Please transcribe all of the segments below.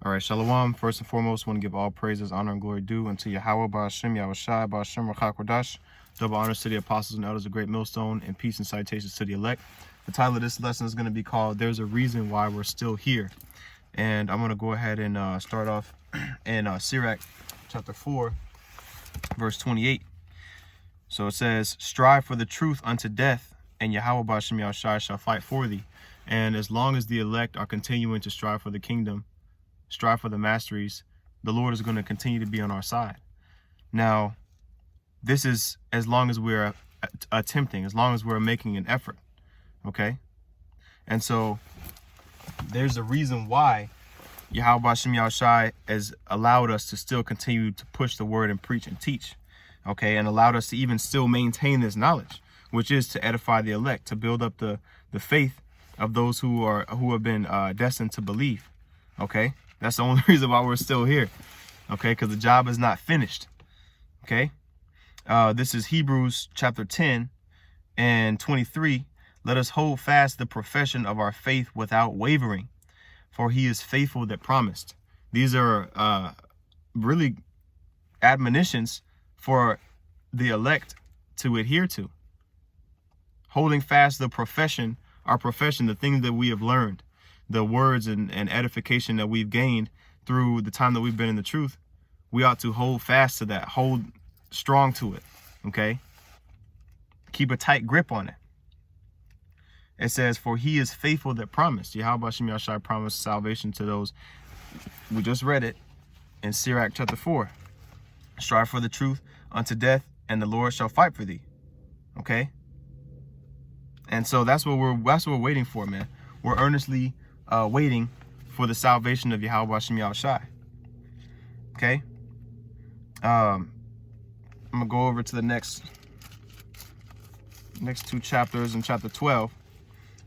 All right, Shalom. First and foremost, want to give all praises, honor, and glory due unto Yahweh, Ba'ashem, Yahushai, Ba'ashem, Rachakodash. Double honors to the apostles and elders of Great Millstone, and peace and salutations to the elect. The title of this lesson is going to be called There's a Reason Why We're Still Here. And I'm going to go ahead and start off in Sirach chapter 4, verse 28. So it says, strive for the truth unto death, and Yahweh, Ba'ashem, Yahushai shall fight for thee. And as long as the elect are continuing to strive for the kingdom, strive for the masteries, the Lord is going to continue to be on our side. Now, this is as long as we're attempting, as long as we're making an effort, okay? And so there's a reason why Yahweh Ba'ashem Yahushai has allowed us to still continue to push the word and preach and teach, okay? And allowed us to even still maintain this knowledge, which is to edify the elect, to build up the faith of those who have been destined to believe, okay? That's the only reason why we're still here, okay? Because the job is not finished, okay? This is Hebrews chapter 10 and 23. Let us hold fast the profession of our faith without wavering, for he is faithful that promised. These are really admonitions for the elect to adhere to. Holding fast the profession, our profession, the things that we have learned, the words and edification that we've gained through the time that we've been in the truth, we ought to hold fast to that, hold strong to it, okay? Keep a tight grip on it. It says, for he is faithful that promised. Yahweh Ba'ashem Yahushai promised salvation to those. We just read it in Sirach chapter 4. Strive for the truth unto death, and the Lord shall fight for thee, okay? And so that's what we're waiting for, man. We're earnestly waiting for the salvation of Yahweh Ba'ashem Yahushai. Okay. I'm gonna go over to the next two chapters in chapter 12,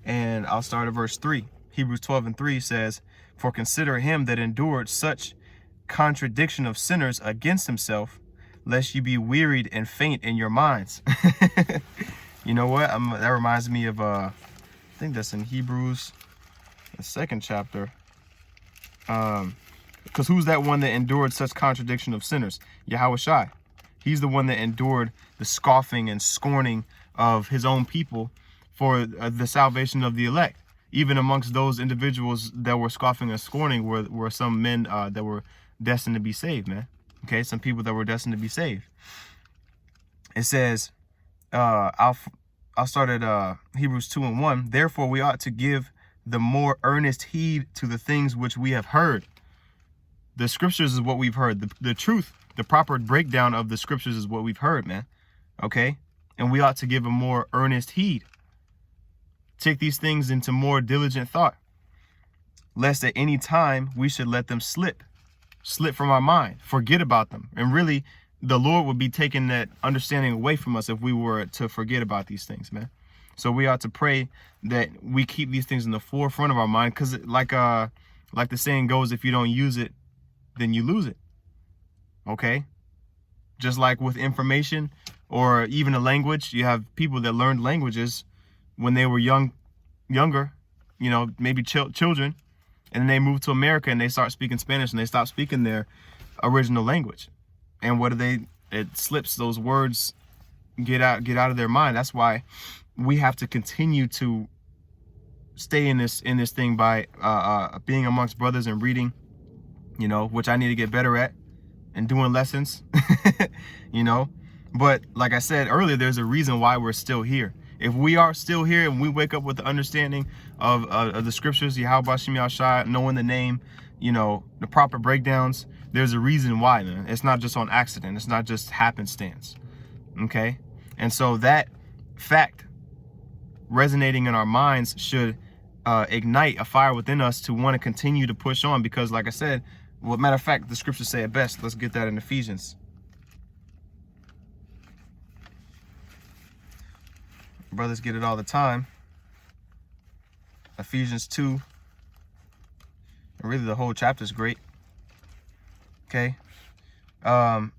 and I'll start at verse 3. Hebrews 12 and 3 says, for consider him that endured such contradiction of sinners against himself, lest you be wearied and faint in your minds. You know what? That reminds me of I think that's in Hebrews, the 2nd chapter. Because who's that one that endured such contradiction of sinners? Yahushai. He's the one that endured the scoffing and scorning of his own people for the salvation of the elect. Even amongst those individuals that were scoffing and scorning were some men that were destined to be saved, man. Okay, some people that were destined to be saved. It says, I'll start at Hebrews 2 and 1. Therefore, we ought to give the more earnest heed to the things which we have heard. The scriptures is what we've heard. The truth, the proper breakdown of the scriptures is what we've heard, man. Okay? And we ought to give a more earnest heed. Take these things into more diligent thought, lest at any time we should let them slip from our mind, forget about them. And really, the Lord would be taking that understanding away from us if we were to forget about these things, man. So we ought to pray that we keep these things in the forefront of our mind, because like the saying goes, if you don't use it, then you lose it. Okay? Just like with information or even a language, you have people that learned languages when they were younger, you know, maybe children, and then they move to America and they start speaking Spanish and they stop speaking their original language. And what do it slips, those words get out of their mind. That's why we have to continue to stay in this thing by being amongst brothers and reading, you know, which I need to get better at, and doing lessons, you know. But like I said earlier, there's a reason why we're still here. If we are still here and we wake up with the understanding of the scriptures, Yahweh Ba'ashem Yahushai, knowing the name, you know, the proper breakdowns, there's a reason why, man. It's not just on accident. It's not just happenstance. Okay? And so that fact resonating in our minds should ignite a fire within us to want to continue to push on, because like I said, well, matter of fact, the scriptures say it best. Let's get that in Ephesians. Brothers get it all the time. Ephesians 2. And really the whole chapter is great. Okay. I'll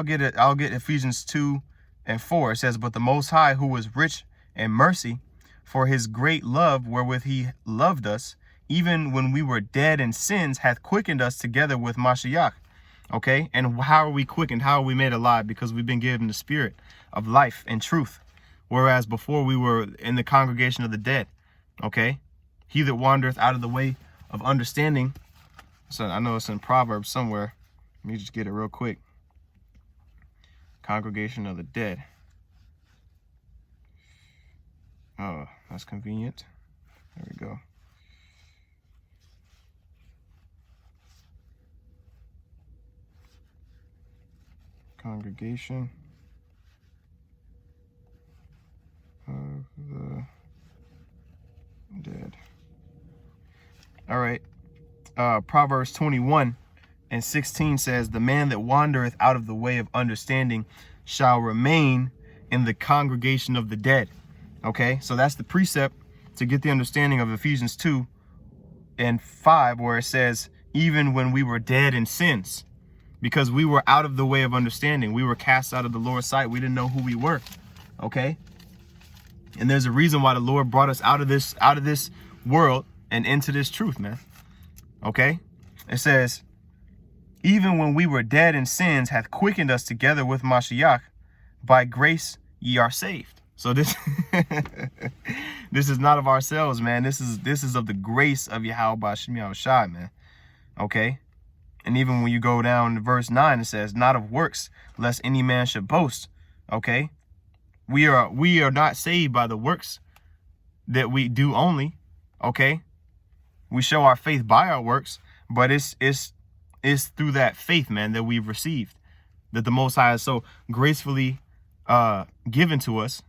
get Ephesians 2 and 4. It says, but the Most High, who was rich in mercy, for his great love wherewith he loved us, even when we were dead in sins, hath quickened us together with Mashiach. Okay, and how are we quickened? How are we made alive? Because we've been given the spirit of life and truth. Whereas before we were in the congregation of the dead. Okay, he that wandereth out of the way of understanding. So I know it's in Proverbs somewhere. Let me just get it real quick. Congregation of the dead. Oh, that's convenient. There we go. Congregation of the dead. All right. Proverbs 21:16 says, the man that wandereth out of the way of understanding shall remain in the congregation of the dead. Okay, so that's the precept to get the understanding of Ephesians 2:5, where it says, even when we were dead in sins, because we were out of the way of understanding. We were cast out of the Lord's sight. We didn't know who we were. Okay. And there's a reason why the Lord brought us out of this world and into this truth, man. Okay. It says, even when we were dead in sins, hath quickened us together with Mashiach. By grace ye are saved. So this this is not of ourselves, man. This is of the grace of Yahweh Ba'ashem Yahushua, man. Okay. And even when you go down to verse 9, it says, not of works, lest any man should boast. Okay. We are not saved by the works that we do only. Okay. We show our faith by our works, but it's through that faith, man, that we've received, that the Most High has so gracefully given to us,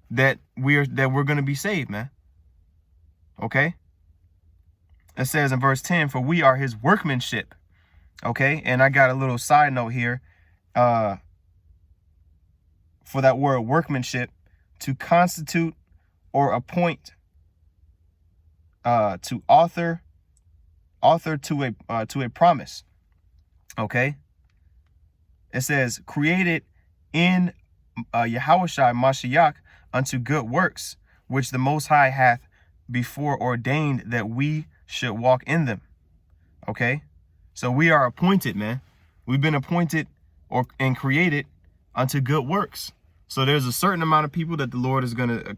that we're going to be saved, man. Okay. It says in verse 10, for we are his workmanship. Okay. And I got a little side note here for that word workmanship, to constitute or appoint, to author to a promise. Okay. It says created in Yahushua Mashiach unto good works, which the Most High hath before ordained that we should walk in them. Okay. So we are appointed, man. We've been appointed and created unto good works. So there's a certain amount of people that the Lord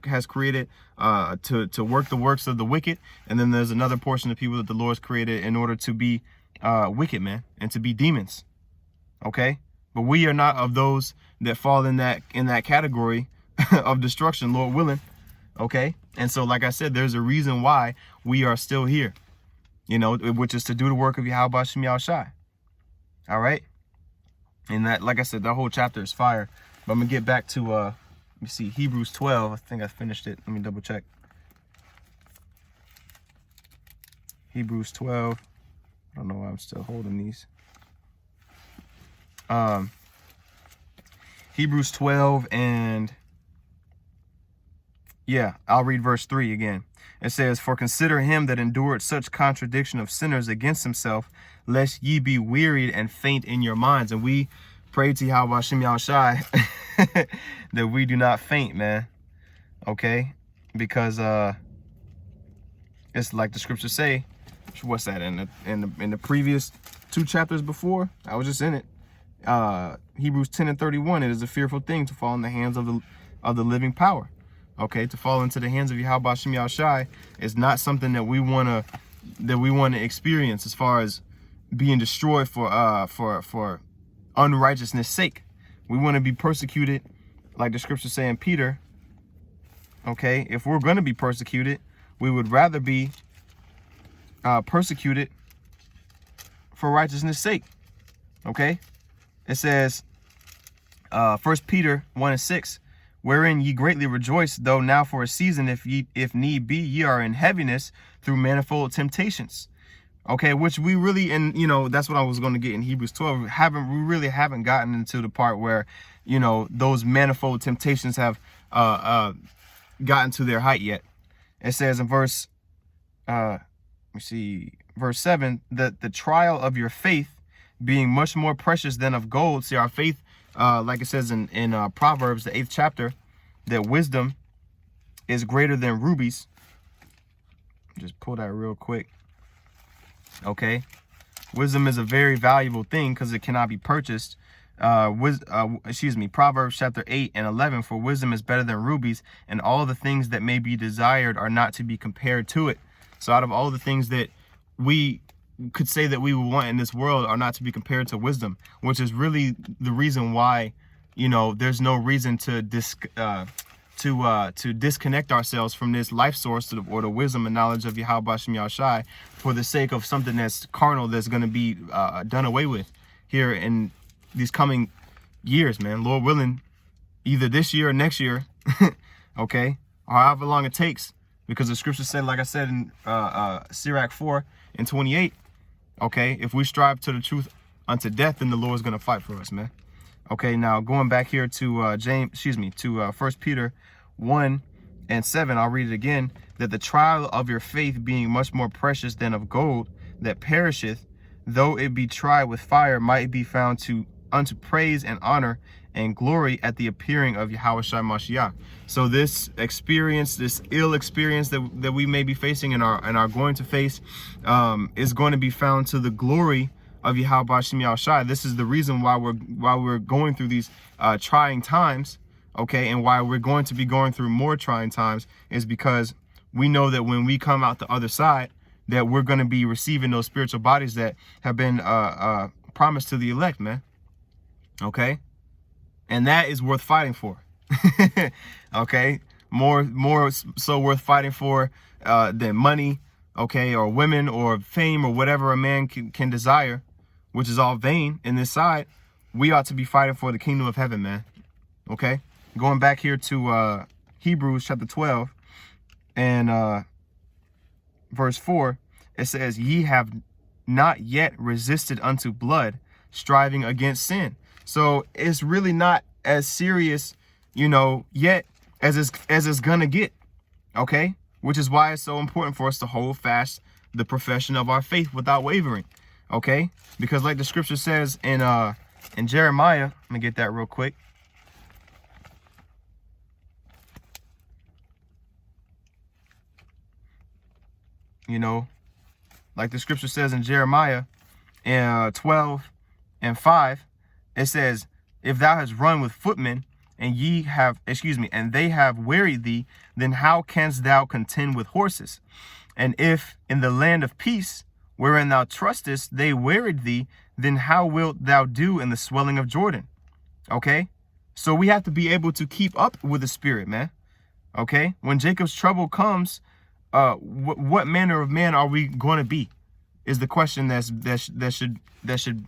has created to work the works of the wicked. And then there's another portion of people that the Lord has created in order to be wicked, man, and to be demons. Okay. But we are not of those that fall in that category of destruction, Lord willing. Okay. And so, like I said, there's a reason why we are still here, which is to do the work of Yahweh Ba'ashem Yahushua. All right. And that, like I said, that whole chapter is fire. But I'm going to get back to, let me see, Hebrews 12. I think I finished it. Let me double check. Hebrews 12. I don't know why I'm still holding these. Hebrews 12 and yeah, I'll read verse 3 again. It says, for consider him that endured such contradiction of sinners against himself, lest ye be wearied and faint in your minds. And we pray to Yahweh Ba'ashem Yahushua that we do not faint, man. Okay? Because it's like the scriptures say. What's that in the previous 2 chapters before? I was just in it. Hebrews 10:31. It is a fearful thing to fall in the hands of the living power. Okay, to fall into the hands of Yahweh Ba'ashem Yahushua is not something that we want to experience, as far as being destroyed for unrighteousness' sake. We want to be persecuted, like the scriptures say in Peter. Okay, if we're going to be persecuted, we would rather be persecuted for righteousness' sake. Okay, it says 1 Peter 1:6. Wherein ye greatly rejoice, though now for a season, if need be, ye are in heaviness through manifold temptations. Okay, which we really, that's what I was going to get in Hebrews 12. We really haven't gotten into the part where, those manifold temptations have gotten to their height yet. It says in verse 7, that the trial of your faith being much more precious than of gold. See, our faith, like it says in Proverbs, the 8th chapter, that wisdom is greater than rubies. Just pull that real quick. Okay. Wisdom is a very valuable thing because it cannot be purchased. Proverbs chapter 8 and 11, for wisdom is better than rubies, and all the things that may be desired are not to be compared to it. So out of all the things that we could say that we would want in this world are not to be compared to wisdom, which is really the reason why, there's no reason to disconnect ourselves from this life source or the wisdom and knowledge of Yahweh Bashem Yahushai for the sake of something that's carnal, that's going to be done away with here in these coming years, man. Lord willing, either this year or next year, okay, or however long it takes, because the scripture said, like I said in Sirach 4 and 28, okay, if we strive to the truth unto death, then the Lord's going to fight for us, man. Okay, now going back here to 1 Peter 1 and 7, I'll read it again. That the trial of your faith, being much more precious than of gold that perisheth, though it be tried with fire, might be found unto praise and honor and glory at the appearing of Yahushua Mashiach. So this experience, this ill experience that we may be facing and are going to face, is going to be found to the glory of Yahweh Bashem Yahushai. This is the reason why we're going through these trying times, okay, and why we're going to be going through more trying times, is because we know that when we come out the other side, that we're going to be receiving those spiritual bodies that have been promised to the elect, man. Okay, and that is worth fighting for. Okay, more so worth fighting for than money, okay, or women or fame or whatever a man can desire, which is all vain in this side. We ought to be fighting for the kingdom of heaven, man. Okay, going back here to Hebrews chapter 12 and verse 4, it says, ye have not yet resisted unto blood, striving against sin. So it's really not as serious, yet as it's gonna get. Okay, which is why it's so important for us to hold fast the profession of our faith without wavering. Okay, because like the scripture says in Jeremiah, let me get that real quick. Like the scripture says in Jeremiah 12 and 5, it says, if thou hast run with footmen, and they have wearied thee, then how canst thou contend with horses? And if in the land of peace, wherein thou trustest, they wearied thee, then how wilt thou do in the swelling of Jordan? Okay, so we have to be able to keep up with the spirit, man. Okay, when Jacob's trouble comes, what manner of man are we going to be? Is the question that should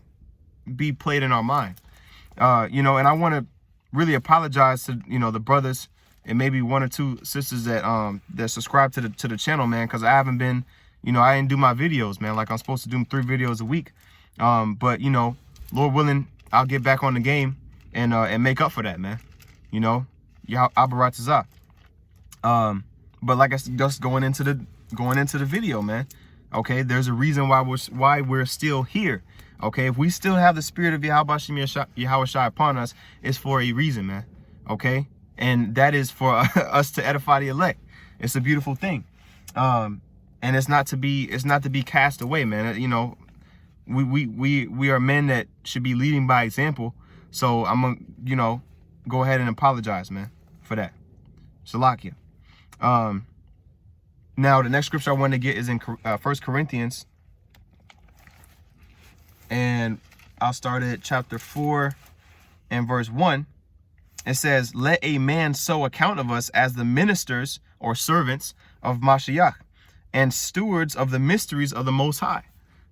be played in our mind. And I want to really apologize to the brothers and maybe one or two sisters that subscribe to the channel, man, because I haven't been, I didn't do my videos, man, like I'm supposed to do 3 videos a week. But Lord willing, I'll get back on the game and make up for that, man. Abaratazah. But like I said, just going into the video, man. Okay, there's a reason why we're still here. Okay, if we still have the spirit of Yahweh Yahushai upon us, it's for a reason, man. Okay, and that is for us to edify the elect. It's a beautiful thing, and it's not to be cast away, man. We are men that should be leading by example. So I'm gonna go ahead and apologize, man, for that. Salakia. Now the next scripture I want to get is in 1 Corinthians. And I'll start at chapter 4 and verse 1. It says, let a man so account of us as the ministers or servants of Mashiach and stewards of the mysteries of the Most High.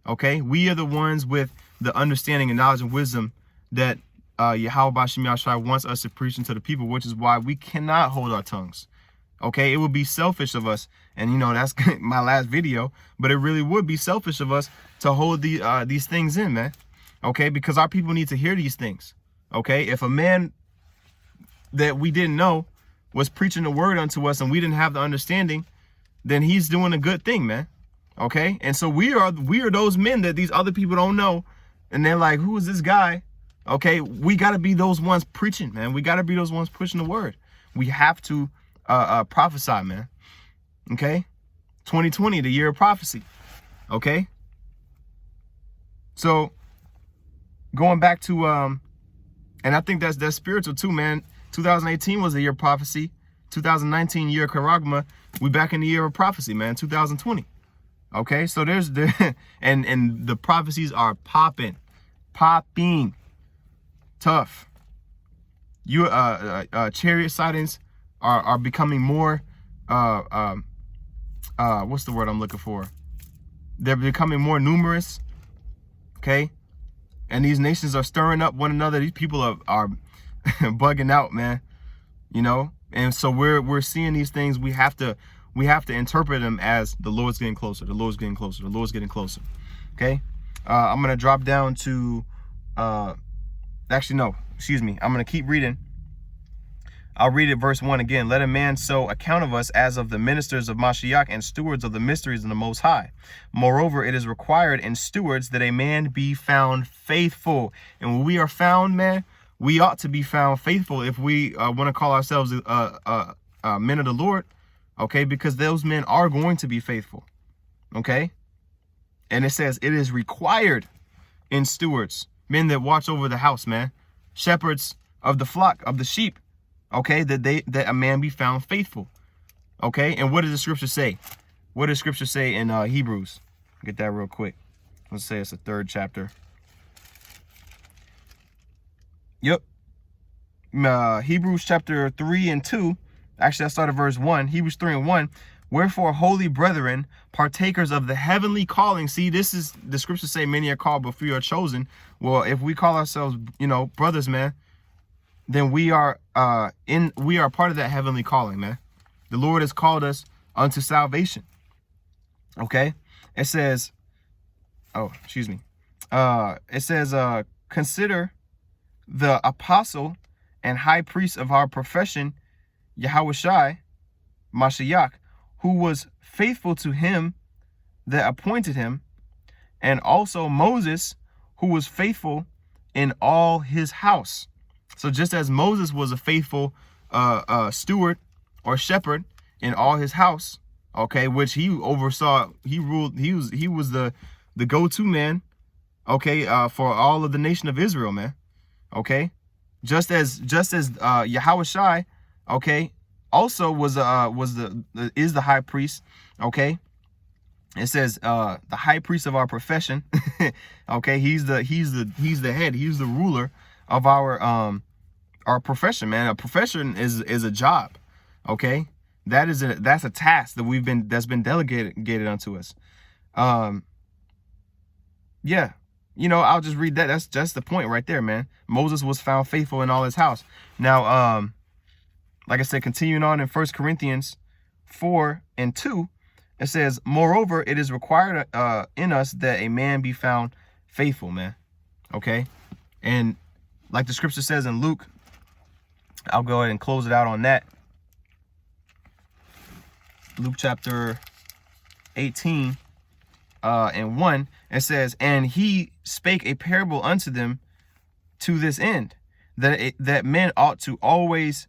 Okay, we are the ones with the understanding and knowledge and wisdom that Yahweh Bashem Yahushai wants us to preach into the people, which is why we cannot hold our tongues. Okay, it would be selfish of us, and that's my last video, but it really would be selfish of us to hold these things in, man. Okay, because our people need to hear these things. Okay, if a man that we didn't know was preaching the word unto us and we didn't have the understanding, then he's doing a good thing, man. Okay, and so we are those men that these other people don't know, and they're like, who is this guy? Okay, we got to be those ones preaching, man. We got to be those ones pushing the word. We have to prophesy, man. Okay, 2020, the year of prophecy. Okay. So going back to, and I think that's spiritual too, man. 2018 was the year of prophecy. 2019 year of Charagma. We back in the year of prophecy, man. 2020. Okay. So there's and the prophecies are popping tough. Chariot sightings are becoming more, what's the word I'm looking for? They're becoming more numerous. Okay. And these nations are stirring up one another. These people are bugging out, man. You know, and so we're seeing these things. We have to interpret them as the Lord's getting closer. The Lord's getting closer. The Lord's getting closer. Okay. I'm gonna drop down to actually no, excuse me. I'm gonna keep reading. I'll read it verse 1 again. Let a man so account of us as of the ministers of Mashiach and stewards of the mysteries of the Most High. Moreover, it is required in stewards that a man be found faithful. And when we are found, man, we ought to be found faithful if we want to call ourselves men of the Lord. Okay, because those men are going to be faithful. Okay. And it says it is required in stewards, men that watch over the house, man, shepherds of the flock, of the sheep. Okay, that a man be found faithful. Okay, and what does the scripture say? What does scripture say in Hebrews? Get that real quick. Let's say it's the 3rd chapter. Yep. Hebrews chapter 3 and 2. Actually, I started verse 1. Hebrews 3 and 1. Wherefore, holy brethren, partakers of the heavenly calling. See, this is the scriptures say many are called, but few are chosen. Well, if we call ourselves, brothers, man, then we are part of that heavenly calling, man. The Lord has called us unto salvation. Okay. It says, consider the apostle and high priest of our profession, Yahushai, Mashiach, who was faithful to him that appointed him, and also Moses, who was faithful in all his house. So just as Moses was a faithful steward or shepherd in all his house, okay, which he oversaw, he ruled, he was the go-to man, okay, for all of the nation of Israel, man, okay, just as Yahushai, okay, also is the high priest, okay. It says the high priest of our profession, okay. He's the head, he's the ruler of our profession, man. A profession is a job, okay. That's a task that's been delegated unto us. Yeah, I'll just read that. That's just the point right there, man. Moses was found faithful in all his house. Now, like I said, continuing on in 1 Corinthians 4 and 2, it says, moreover, it is required in us that a man be found faithful, man. Okay. And like the scripture says in Luke, I'll go ahead and close it out on that. Luke chapter 18 and 1, it says, and he spake a parable unto them to this end, that men ought always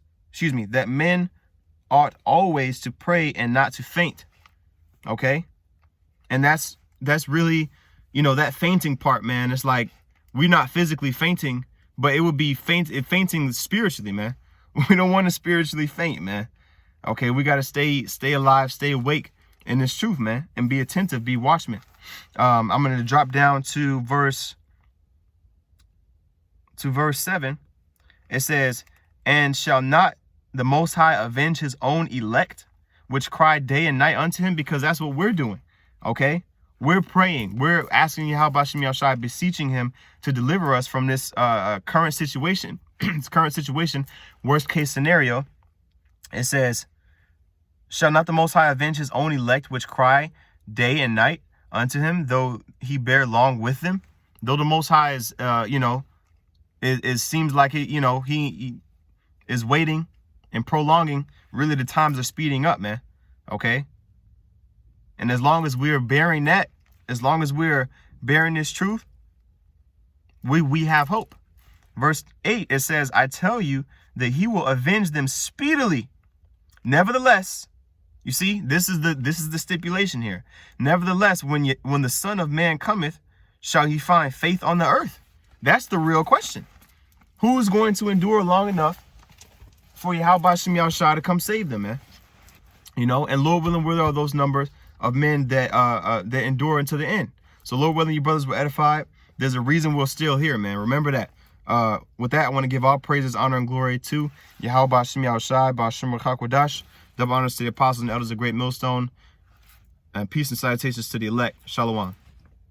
to pray and not to faint. Okay. And that's really, that fainting part, man. It's like we're not physically fainting, but it would be fainting spiritually, man. We don't want to spiritually faint, man. Okay, we got to stay alive, stay awake in this truth, man, and be attentive, be watchmen. I'm going to drop down to verse 7. It says, and shall not the Most High avenge his own elect, which cry day and night unto him? Because that's what we're doing. Okay, we're praying, we're asking Yahweh Shem Yahushai, beseeching him to deliver us from this current situation. This current situation, worst case scenario. It says, shall not the Most High avenge his own elect, which cry day and night unto him, though he bear long with them? Though the Most High is, it seems like he is waiting and prolonging. Really, the times are speeding up, man. Okay. And as long as we're bearing that, as long as we're bearing this truth, we have hope. Verse 8, it says, I tell you that he will avenge them speedily. Nevertheless, You see, this is the stipulation here. Nevertheless, when the Son of Man cometh, shall he find faith on the earth? That's the real question. Who is going to endure long enough for Yahweh Hashem Yahushua to come save them, man? You know, and Lord willing, where are those numbers of men that that endure until the end? So Lord willing, you brothers were edified. There's a reason we're still here, man. Remember that. With that, I want to give all praises, honor, and glory to Yahweh Hashem Yahushua, Ba'ashem Rachakwadash. Double honors to the apostles and elders of Great Millstone. And peace and salutations to the elect. Shalom.